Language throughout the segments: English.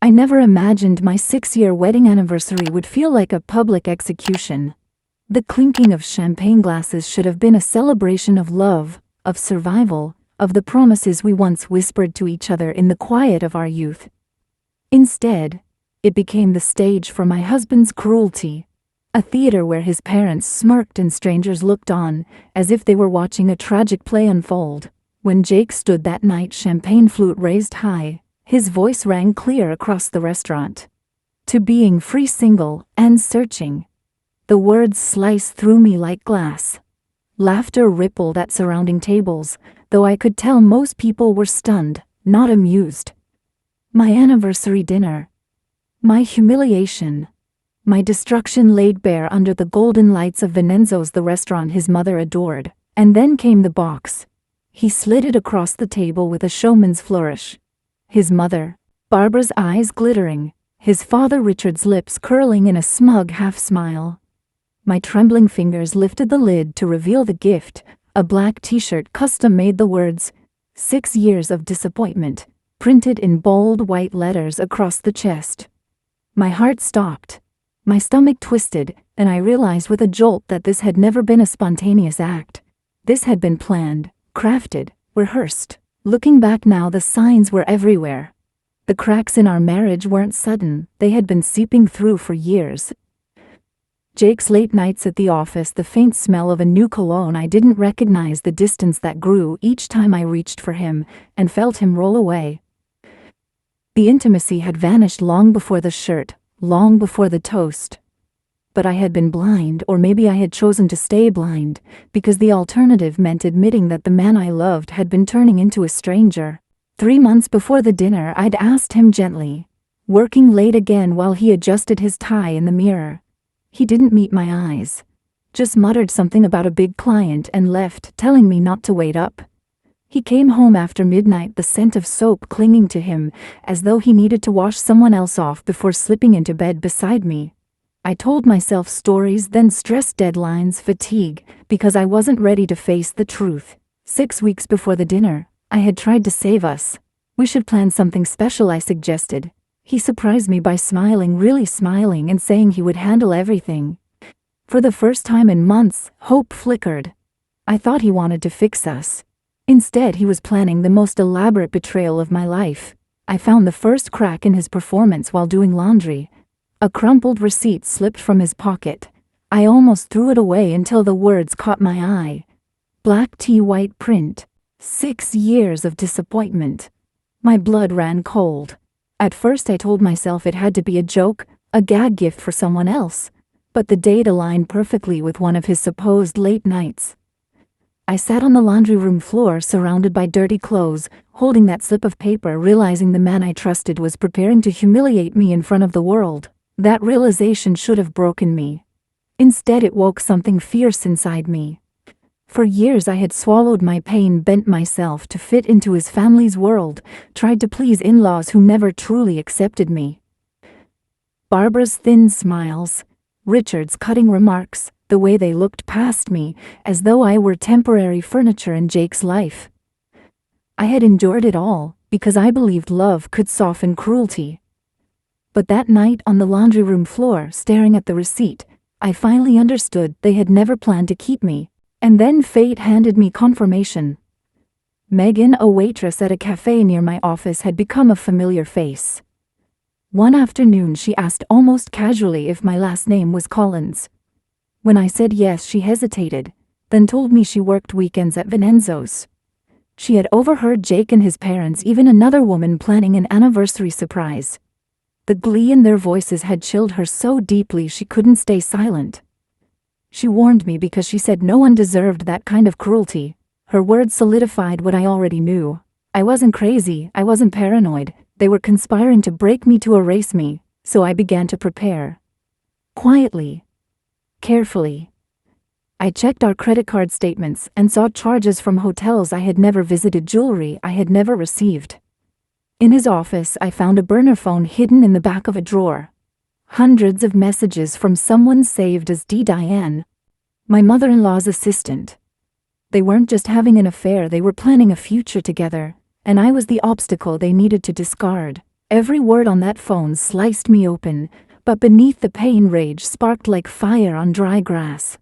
I never imagined my 6-year wedding anniversary would feel like a public execution. The clinking of champagne glasses should have been a celebration of love, of survival, of the promises we once whispered to each other in the quiet of our youth. Instead, it became the stage for my husband's cruelty, a theater where his parents smirked and strangers looked on, as if they were watching a tragic play unfold. When Jake stood that night, champagne flute raised high, his voice rang clear across the restaurant. To being free, single, and searching. The words sliced through me like glass. Laughter rippled at surrounding tables, though I could tell most people were stunned, not amused. My anniversary dinner. My humiliation. My destruction laid bare under the golden lights of Vincenzo's, the restaurant his mother adored. And then came the box. He slid it across the table with a showman's flourish. His mother, Barbara's eyes glittering, his father Richard's lips curling in a smug half-smile. My trembling fingers lifted the lid to reveal the gift, a black t-shirt custom-made, the words, 6 years of disappointment, printed in bold white letters across the chest. My heart stopped. My stomach twisted, and I realized with a jolt that this had never been a spontaneous act. This had been planned, crafted, rehearsed. Looking back now, the signs were everywhere. The cracks in our marriage weren't sudden, they had been seeping through for years. Jake's late nights at the office, the faint smell of a new cologne I didn't recognize, the distance that grew each time I reached for him and felt him roll away. The intimacy had vanished long before the shirt, long before the toast. But I had been blind, or maybe I had chosen to stay blind, because the alternative meant admitting that the man I loved had been turning into a stranger. 3 months before the dinner, I'd asked him gently, working late again while he adjusted his tie in the mirror. He didn't meet my eyes, just muttered something about a big client and left, telling me not to wait up. He came home after midnight, the scent of soap clinging to him, as though he needed to wash someone else off before slipping into bed beside me. I told myself stories, then stressed deadlines, fatigue, because I wasn't ready to face the truth. 6 weeks before the dinner, I had tried to save us. We should plan something special, I suggested. He surprised me by smiling, really smiling, and saying he would handle everything. For the first time in months, hope flickered. I thought he wanted to fix us. Instead, he was planning the most elaborate betrayal of my life. I found the first crack in his performance while doing laundry. A crumpled receipt slipped from his pocket. I almost threw it away until the words caught my eye. Black tea, white print. 6 years of disappointment. My blood ran cold. At first I told myself it had to be a joke, a gag gift for someone else. But the date aligned perfectly with one of his supposed late nights. I sat on the laundry room floor surrounded by dirty clothes, holding that slip of paper, realizing the man I trusted was preparing to humiliate me in front of the world. That realization should have broken me. Instead, it woke something fierce inside me. For years I had swallowed my pain, bent myself to fit into his family's world, tried to please in-laws who never truly accepted me. Barbara's thin smiles, Richard's cutting remarks, the way they looked past me, as though I were temporary furniture in Jake's life. I had endured it all, because I believed love could soften cruelty. But that night on the laundry room floor, staring at the receipt, I finally understood they had never planned to keep me. And then fate handed me confirmation. Megan, a waitress at a cafe near my office, had become a familiar face. One afternoon she asked almost casually if my last name was Collins. When I said yes, she hesitated, then told me she worked weekends at Vincenzo's. She had overheard Jake and his parents, even another woman, planning an anniversary surprise. The glee in their voices had chilled her so deeply she couldn't stay silent. She warned me because she said no one deserved that kind of cruelty. Her words solidified what I already knew. I wasn't crazy, I wasn't paranoid. They were conspiring to break me, to erase me, so I began to prepare. Quietly. Carefully. I checked our credit card statements and saw charges from hotels I had never visited, jewelry I had never received. In his office, I found a burner phone hidden in the back of a drawer. Hundreds of messages from someone saved as D. Diane, my mother-in-law's assistant. They weren't just having an affair, they were planning a future together, and I was the obstacle they needed to discard. Every word on that phone sliced me open, but beneath the pain, rage sparked like fire on dry grass.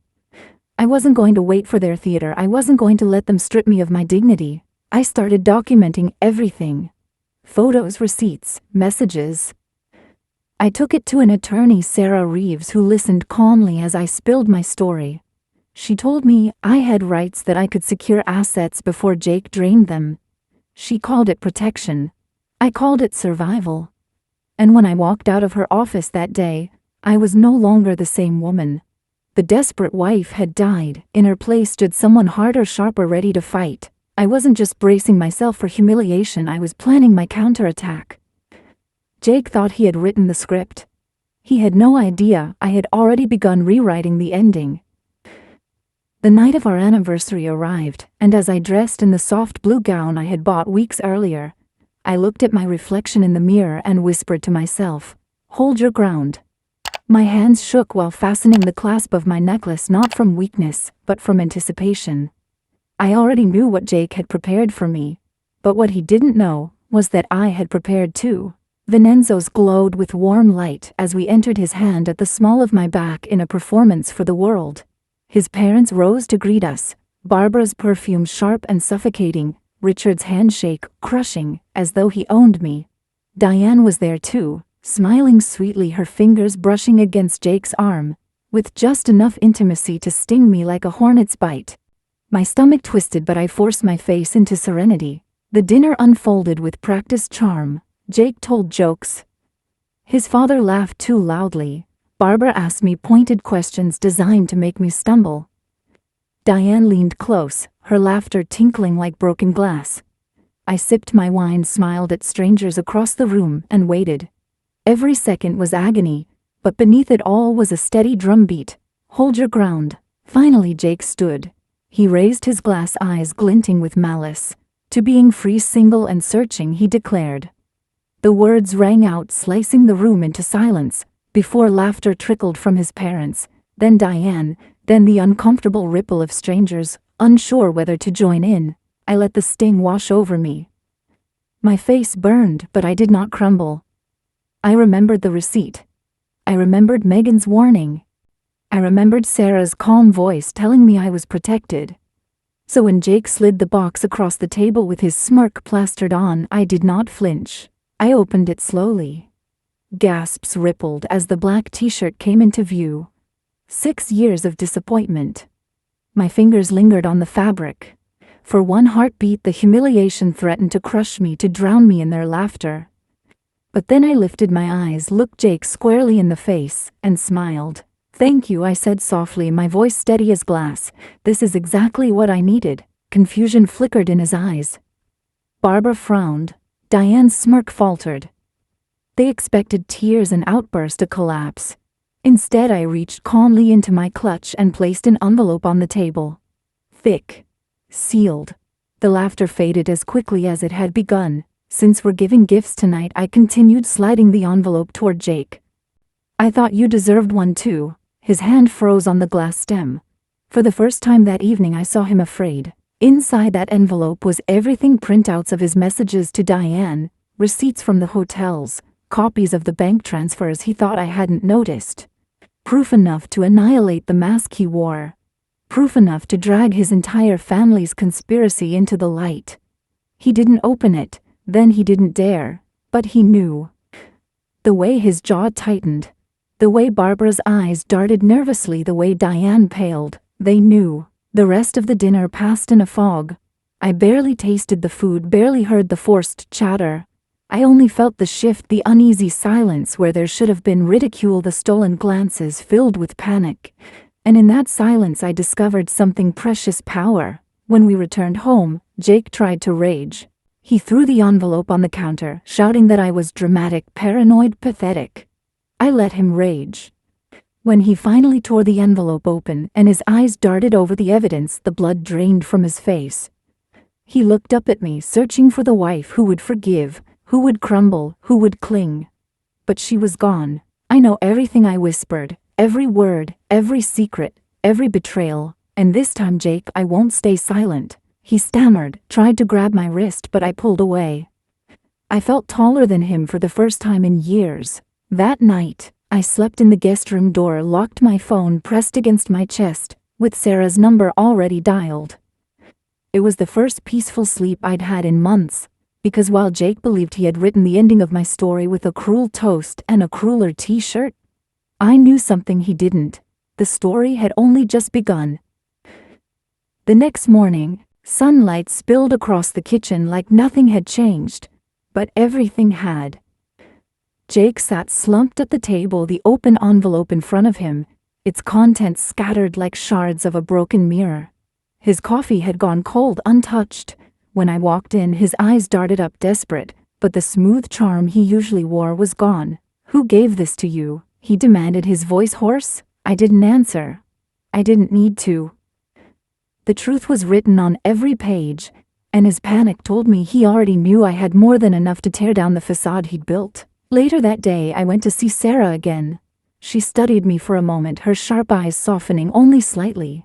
I wasn't going to wait for their theater. I wasn't going to let them strip me of my dignity. I started documenting everything. Photos, receipts, messages. I took it to an attorney, Sarah Reeves, who listened calmly as I spilled my story. She told me I had rights, that I could secure assets before Jake drained them. She called it protection. I called it survival. And when I walked out of her office that day, I was no longer the same woman. The desperate wife had died. In her place stood someone harder, sharper, ready to fight. I wasn't just bracing myself for humiliation, I was planning my counterattack. Jake thought he had written the script. He had no idea I had already begun rewriting the ending. The night of our anniversary arrived, and as I dressed in the soft blue gown I had bought weeks earlier, I looked at my reflection in the mirror and whispered to myself, "Hold your ground." My hands shook while fastening the clasp of my necklace, not from weakness, but from anticipation. I already knew what Jake had prepared for me, but what he didn't know was that I had prepared too. Vincenzo's glowed with warm light as we entered his hand at the small of my back in a performance for the world. His parents rose to greet us, Barbara's perfume sharp and suffocating, Richard's handshake crushing, as though he owned me. Diane was there too, smiling sweetly, her fingers brushing against Jake's arm, with just enough intimacy to sting me like a hornet's bite. My stomach twisted, but I forced my face into serenity. The dinner unfolded with practiced charm. Jake told jokes. His father laughed too loudly. Barbara asked me pointed questions designed to make me stumble. Diane leaned close, her laughter tinkling like broken glass. I sipped my wine, smiled at strangers across the room, and waited. Every second was agony, but beneath it all was a steady drumbeat. "Hold your ground." Finally Jake stood. He raised his glass eyes glinting with malice. "To being free, single and searching," he declared. The words rang out, slicing the room into silence, before laughter trickled from his parents, then Diane, then the uncomfortable ripple of strangers, unsure whether to join in. I let the sting wash over me. My face burned, but I did not crumble. I remembered the receipt. I remembered Megan's warning. I remembered Sarah's calm voice telling me I was protected. So when Jake slid the box across the table with his smirk plastered on, I did not flinch. I opened it slowly. Gasps rippled as the black t-shirt came into view. 6 years of disappointment. My fingers lingered on the fabric. For one heartbeat, the humiliation threatened to crush me, to drown me in their laughter. But then I lifted my eyes, looked Jake squarely in the face, and smiled. "Thank you," I said softly, my voice steady as glass. "This is exactly what I needed." Confusion flickered in his eyes. Barbara frowned. Diane's smirk faltered. They expected tears and outburst to collapse. Instead, I reached calmly into my clutch and placed an envelope on the table. Thick. Sealed. The laughter faded as quickly as it had begun. "Since we're giving gifts tonight," I continued, sliding the envelope toward Jake. "I thought you deserved one too." His hand froze on the glass stem. For the first time that evening I saw him afraid. Inside that envelope was everything: printouts of his messages to Diane, receipts from the hotels, copies of the bank transfers he thought I hadn't noticed. Proof enough to annihilate the mask he wore. Proof enough to drag his entire family's conspiracy into the light. He didn't open it, then he didn't dare, but he knew. The way his jaw tightened, the way Barbara's eyes darted nervously, the way Diane paled, they knew. The rest of the dinner passed in a fog. I barely tasted the food, barely heard the forced chatter. I only felt the shift, the uneasy silence where there should have been ridicule, the stolen glances filled with panic. And in that silence I discovered something precious: power. When we returned home, Jake tried to rage. He threw the envelope on the counter, shouting that I was dramatic, paranoid, pathetic. I let him rage. When he finally tore the envelope open and his eyes darted over the evidence, the blood drained from his face. He looked up at me, searching for the wife who would forgive, who would crumble, who would cling. But she was gone. "I know everything," I whispered, "every word, every secret, every betrayal. And this time, Jake, I won't stay silent." He stammered, tried to grab my wrist, but I pulled away. I felt taller than him for the first time in years. That night, I slept in the guest room door, locked, my phone pressed against my chest, with Sarah's number already dialed. It was the first peaceful sleep I'd had in months, because while Jake believed he had written the ending of my story with a cruel toast and a crueler t-shirt, I knew something he didn't. The story had only just begun. The next morning, sunlight spilled across the kitchen like nothing had changed, but everything had. Jake sat slumped at the table, the open envelope in front of him, its contents scattered like shards of a broken mirror. His coffee had gone cold, untouched. When I walked in, his eyes darted up, desperate, but the smooth charm he usually wore was gone. "Who gave this to you?" he demanded, his voice hoarse. I didn't answer. I didn't need to. The truth was written on every page, and his panic told me he already knew I had more than enough to tear down the facade he'd built. Later that day, I went to see Sarah again. She studied me for a moment, her sharp eyes softening only slightly.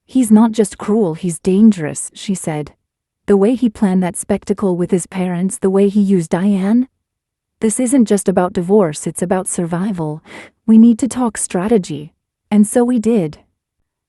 "He's not just cruel, he's dangerous," she said. "The way he planned that spectacle with his parents, the way he used Diane. This isn't just about divorce, it's about survival. We need to talk strategy." And so we did.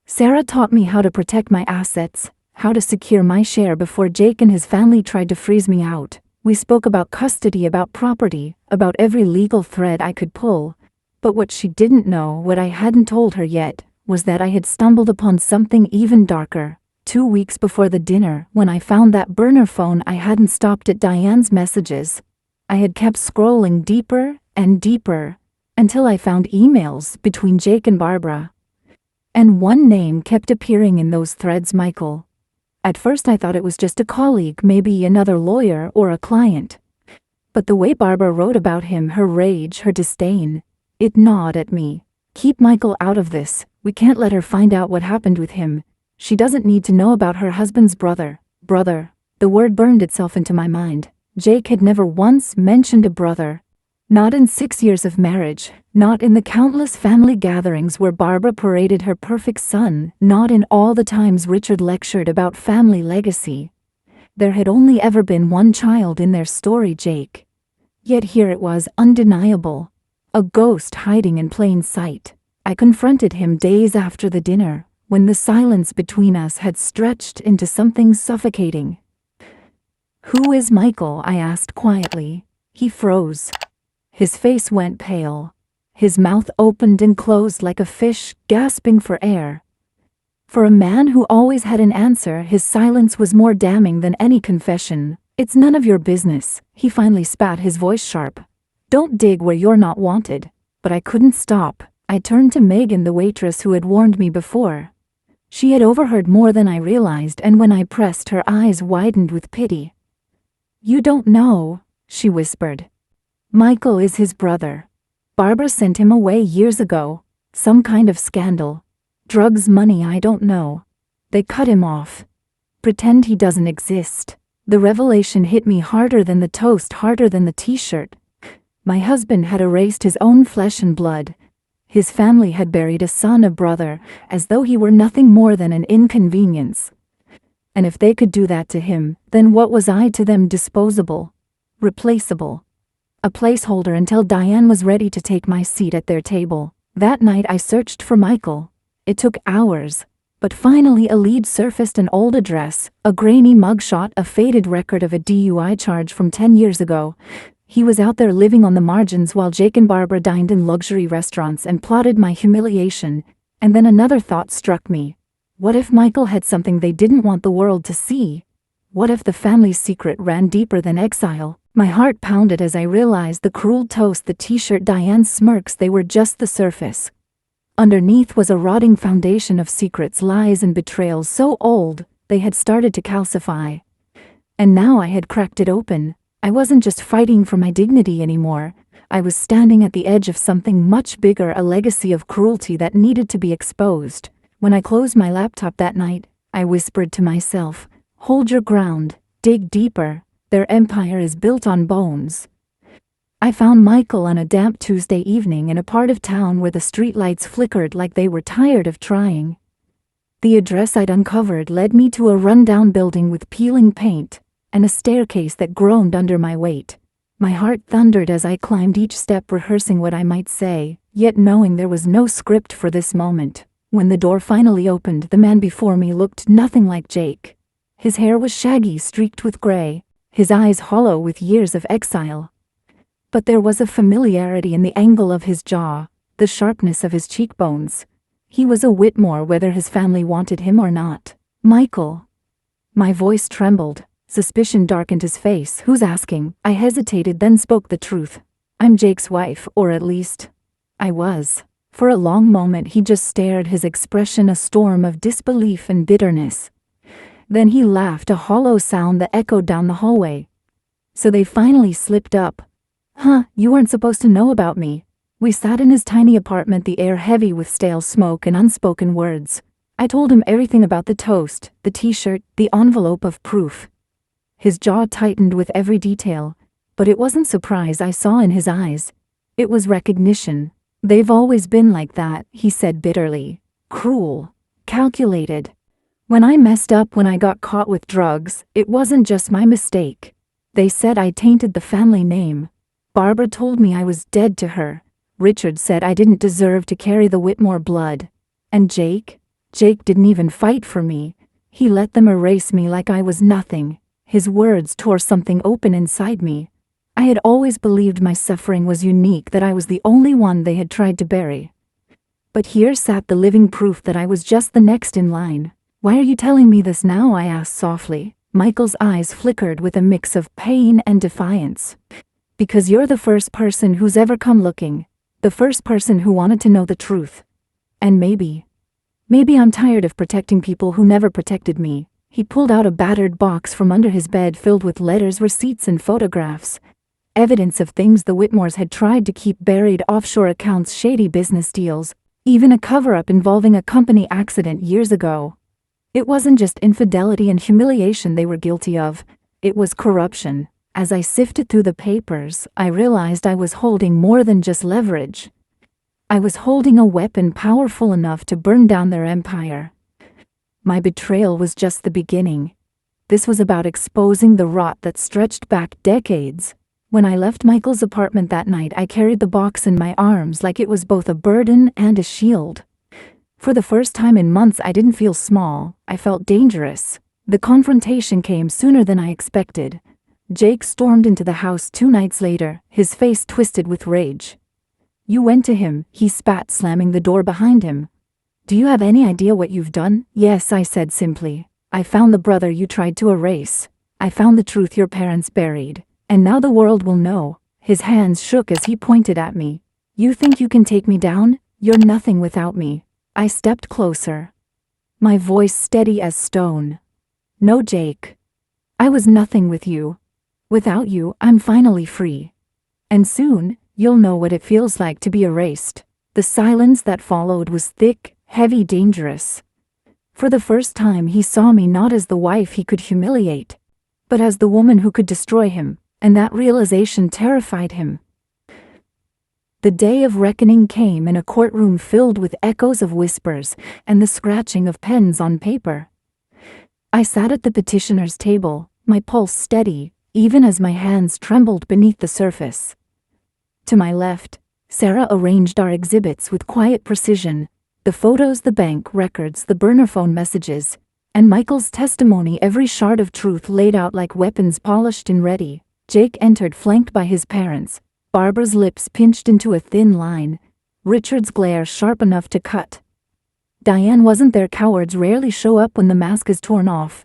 Sarah taught me how to protect my assets, how to secure my share before Jake and his family tried to freeze me out. We spoke about custody, about property, about every legal thread I could pull. But what she didn't know, what I hadn't told her yet, was that I had stumbled upon something even darker. 2 weeks before the dinner, when I found that burner phone, I hadn't stopped at Diane's messages. I had kept scrolling deeper and deeper, until I found emails between Jake and Barbara. And one name kept appearing in those threads: Michael. At first I thought it was just a colleague, maybe another lawyer or a client. But the way Barbara wrote about him, her rage, her disdain, it gnawed at me. "Keep Michael out of this. We can't let her find out what happened with him. She doesn't need to know about her husband's brother." Brother. The word burned itself into my mind. Jake had never once mentioned a brother. Not in 6 years of marriage, not in the countless family gatherings where Barbara paraded her perfect son, not in all the times Richard lectured about family legacy. There had only ever been one child in their story, Jake. Yet here it was, undeniable. A ghost hiding in plain sight. I confronted him days after the dinner, when the silence between us had stretched into something suffocating. "Who is Michael?" I asked quietly. He froze. His face went pale. His mouth opened and closed like a fish gasping for air. For a man who always had an answer, his silence was more damning than any confession. "It's none of your business," he finally spat, his voice sharp. "Don't dig where you're not wanted." But I couldn't stop. I turned to Megan, the waitress who had warned me before. She had overheard more than I realized, and when I pressed, her eyes widened with pity. "You don't know," she whispered. "Michael is his brother. Barbara sent him away years ago. Some kind of scandal. Drugs, money, I don't know. They cut him off. Pretend he doesn't exist." The revelation hit me harder than the toast, harder than the t-shirt. My husband had erased his own flesh and blood. His family had buried a son, a brother, as though he were nothing more than an inconvenience. And if they could do that to him, then what was I to them? Disposable. Replaceable. A placeholder until Diane was ready to take my seat at their table. That night I searched for Michael. It took hours, but finally a lead surfaced: an old address, a grainy mugshot, a faded record of a DUI charge from 10 years ago. He was out there living on the margins while Jake and Barbara dined in luxury restaurants and plotted my humiliation. And then another thought struck me. What if Michael had something they didn't want the world to see? What if the family's secret ran deeper than exile? My heart pounded as I realized the cruel toast, the t-shirt, Diane's smirks, they were just the surface. Underneath was a rotting foundation of secrets, lies, and betrayals so old they had started to calcify. And now I had cracked it open. I wasn't just fighting for my dignity anymore. I was standing at the edge of something much bigger, a legacy of cruelty that needed to be exposed. When I closed my laptop that night, I whispered to myself, "Hold your ground, dig deeper. Their empire is built on bones." I found Michael on a damp Tuesday evening in a part of town where the streetlights flickered like they were tired of trying. The address I'd uncovered led me to a rundown building with peeling paint and a staircase that groaned under my weight. My heart thundered as I climbed each step, rehearsing what I might say, yet knowing there was no script for this moment. When the door finally opened, the man before me looked nothing like Jake. His hair was shaggy, streaked with gray, his eyes hollow with years of exile. But there was a familiarity in the angle of his jaw, the sharpness of his cheekbones. He was a Whitmore whether his family wanted him or not. "Michael." My voice trembled. Suspicion darkened his face. "Who's asking?" I hesitated, then spoke the truth. "I'm Jake's wife, or at least, I was." For a long moment he just stared, his expression a storm of disbelief and bitterness. Then he laughed, a hollow sound that echoed down the hallway. "So they finally slipped up. Huh, you weren't supposed to know about me." We sat in his tiny apartment, the air heavy with stale smoke and unspoken words. I told him everything about the toast, the t-shirt, the envelope of proof. His jaw tightened with every detail, but it wasn't surprise I saw in his eyes. It was recognition. "They've always been like that," he said bitterly. "Cruel. Calculated. When I messed up, when I got caught with drugs, it wasn't just my mistake. They said I tainted the family name. Barbara told me I was dead to her. Richard said I didn't deserve to carry the Whitmore blood. And Jake didn't even fight for me. He let them erase me like I was nothing." His words tore something open inside me. I had always believed my suffering was unique, that I was the only one they had tried to bury. But here sat the living proof that I was just the next in line. "Why are you telling me this now?" I asked softly. Michael's eyes flickered with a mix of pain and defiance. "Because you're the first person who's ever come looking. The first person who wanted to know the truth. And maybe I'm tired of protecting people who never protected me." He pulled out a battered box from under his bed filled with letters, receipts, and photographs. Evidence of things the Whitmores had tried to keep buried: offshore accounts, shady business deals, even a cover-up involving a company accident years ago. It wasn't just infidelity and humiliation they were guilty of, it was corruption. As I sifted through the papers, I realized I was holding more than just leverage. I was holding a weapon powerful enough to burn down their empire. My betrayal was just the beginning. This was about exposing the rot that stretched back decades. When I left Michael's apartment that night, I carried the box in my arms like it was both a burden and a shield. For the first time in months, I didn't feel small, I felt dangerous. The confrontation came sooner than I expected. Jake stormed into the house 2 nights later, his face twisted with rage. "You went to him," he spat, slamming the door behind him. "Do you have any idea what you've done?" "Yes," I said simply. "I found the brother you tried to erase. I found the truth your parents buried. And now the world will know." His hands shook as he pointed at me. "You think you can take me down? You're nothing without me." I stepped closer, my voice steady as stone. "No, Jake. I was nothing with you. Without you, I'm finally free. And soon, you'll know what it feels like to be erased." The silence that followed was thick, heavy, dangerous. For the first time, he saw me not as the wife he could humiliate, but as the woman who could destroy him, and that realization terrified him. The day of reckoning came in a courtroom filled with echoes of whispers and the scratching of pens on paper. I sat at the petitioner's table, my pulse steady, even as my hands trembled beneath the surface. To my left, Sarah arranged our exhibits with quiet precision: the photos, the bank records, the burner phone messages, and Michael's testimony, every shard of truth laid out like weapons polished and ready. Jake entered, flanked by his parents, Barbara's lips pinched into a thin line, Richard's glare sharp enough to cut. Diane wasn't there. Cowards rarely show up when the mask is torn off.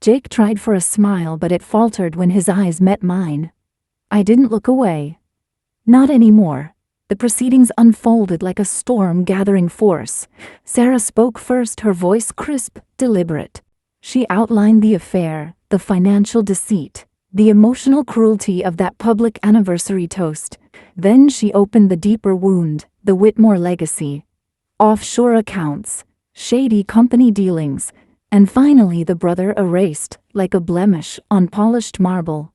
Jake tried for a smile, but it faltered when his eyes met mine. I didn't look away. Not anymore. The proceedings unfolded like a storm gathering force. Sarah spoke first, her voice crisp, deliberate. She outlined the affair, the financial deceit, the emotional cruelty of that public anniversary toast. Then she opened the deeper wound, the Whitmore legacy. Offshore accounts, shady company dealings, and finally the brother erased, like a blemish on polished marble.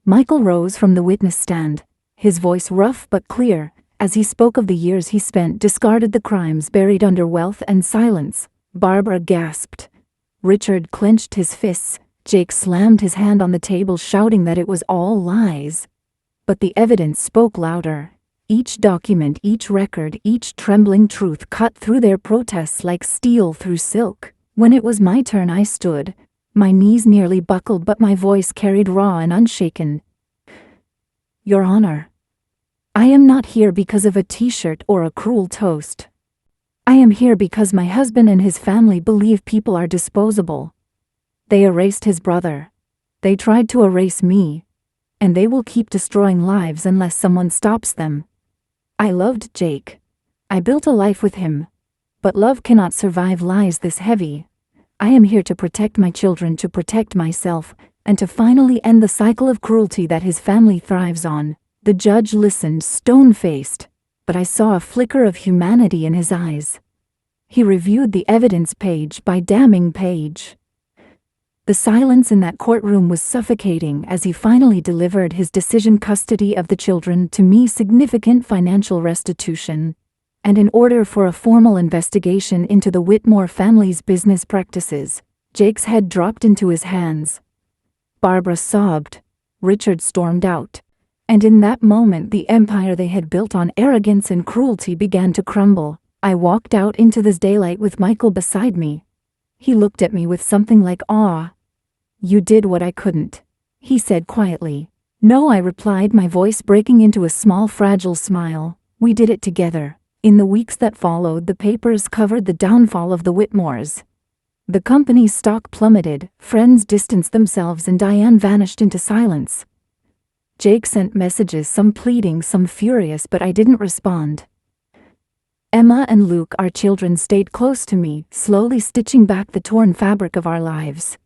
Michael rose from the witness stand, his voice rough but clear, as he spoke of the years he spent, discarded, the crimes buried under wealth and silence. Barbara gasped. Richard clenched his fists. Jake slammed his hand on the table, shouting that it was all lies. But the evidence spoke louder. Each document, each record, each trembling truth cut through their protests like steel through silk. When it was my turn, I stood. My knees nearly buckled, but my voice carried raw and unshaken. Your Honor, I am not here because of a t-shirt or a cruel toast. I am here because my husband and his family believe people are disposable. They erased his brother. They tried to erase me. And they will keep destroying lives unless someone stops them. I loved Jake. I built a life with him. But love cannot survive lies this heavy. I am here to protect my children, to protect myself, and to finally end the cycle of cruelty that his family thrives on. The judge listened, stone-faced, but I saw a flicker of humanity in his eyes. He reviewed the evidence page by damning page. The silence in that courtroom was suffocating as he finally delivered his decision: custody of the children, to me significant financial restitution, and an order for a formal investigation into the Whitmore family's business practices. Jake's head dropped into his hands. Barbara sobbed. Richard stormed out. And in that moment, the empire they had built on arrogance and cruelty began to crumble. I walked out into this daylight with Michael beside me. He looked at me with something like awe. You did what I couldn't, he said quietly. No, I replied, my voice breaking into a small, fragile smile. We did it together. In the weeks that followed, the papers covered the downfall of the Whitmores. The company's stock plummeted, friends distanced themselves, and Diane vanished into silence. Jake sent messages, some pleading, some furious, but I didn't respond. Emma and Luke, our children, stayed close to me, slowly stitching back the torn fabric of our lives.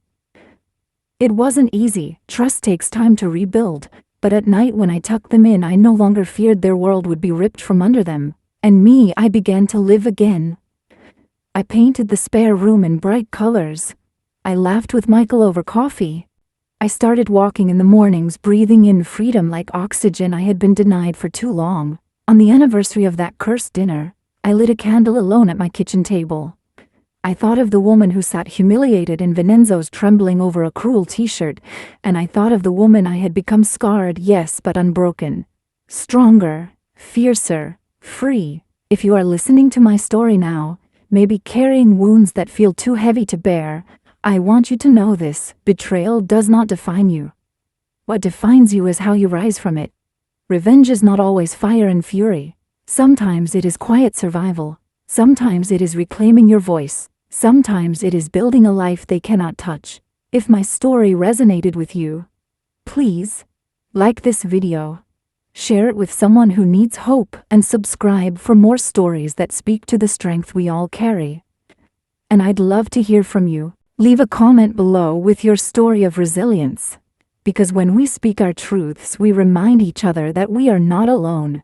It wasn't easy. Trust takes time to rebuild, but at night when I tucked them in, I no longer feared their world would be ripped from under them. And me, I began to live again. I painted the spare room in bright colors. I laughed with Michael over coffee. I started walking in the mornings, breathing in freedom like oxygen I had been denied for too long. On the anniversary of that cursed dinner, I lit a candle alone at my kitchen table. I thought of the woman who sat humiliated in Vincenzo's, trembling over a cruel t-shirt, and I thought of the woman I had become, scarred, yes, but unbroken. Stronger, fiercer, free. If you are listening to my story now, maybe carrying wounds that feel too heavy to bear, I want you to know this: betrayal does not define you. What defines you is how you rise from it. Revenge is not always fire and fury. Sometimes it is quiet survival. Sometimes it is reclaiming your voice. Sometimes it is building a life they cannot touch. If my story resonated with you, please like this video, share it with someone who needs hope, and subscribe for more stories that speak to the strength we all carry. And I'd love to hear from you. Leave a comment below with your story of resilience, because when we speak our truths, we remind each other that we are not alone.